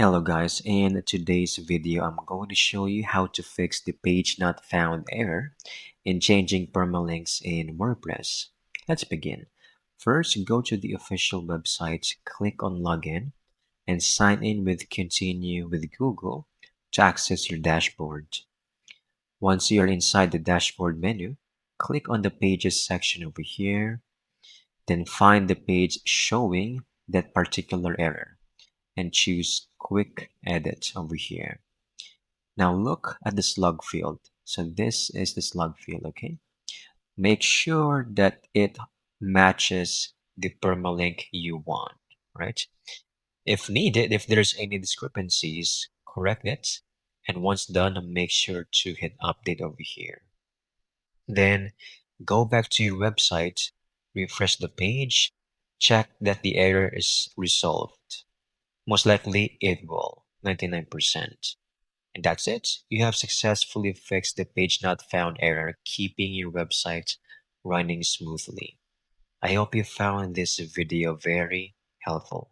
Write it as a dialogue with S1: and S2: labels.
S1: Hello guys, in today's video I'm going to show you how to fix the page not found error in changing permalinks in WordPress. Let's begin. First, go to the official website, click on login, and sign in with continue with Google to access your dashboard. Once you're inside the dashboard menu, click on the pages section over here, then find the page showing that particular error and choose Quick Edit over here. Now look at the slug field. So this is the slug field, okay? Make sure that it matches the permalink you want, right? If needed, if there's any discrepancies, correct it. And once done, make sure to hit update over here. Then go back to your website, refresh the page, check that the error is resolved. Most likely it will, 99%. And that's it. You have successfully fixed the page not found error, keeping your website running smoothly. I hope you found this video very helpful.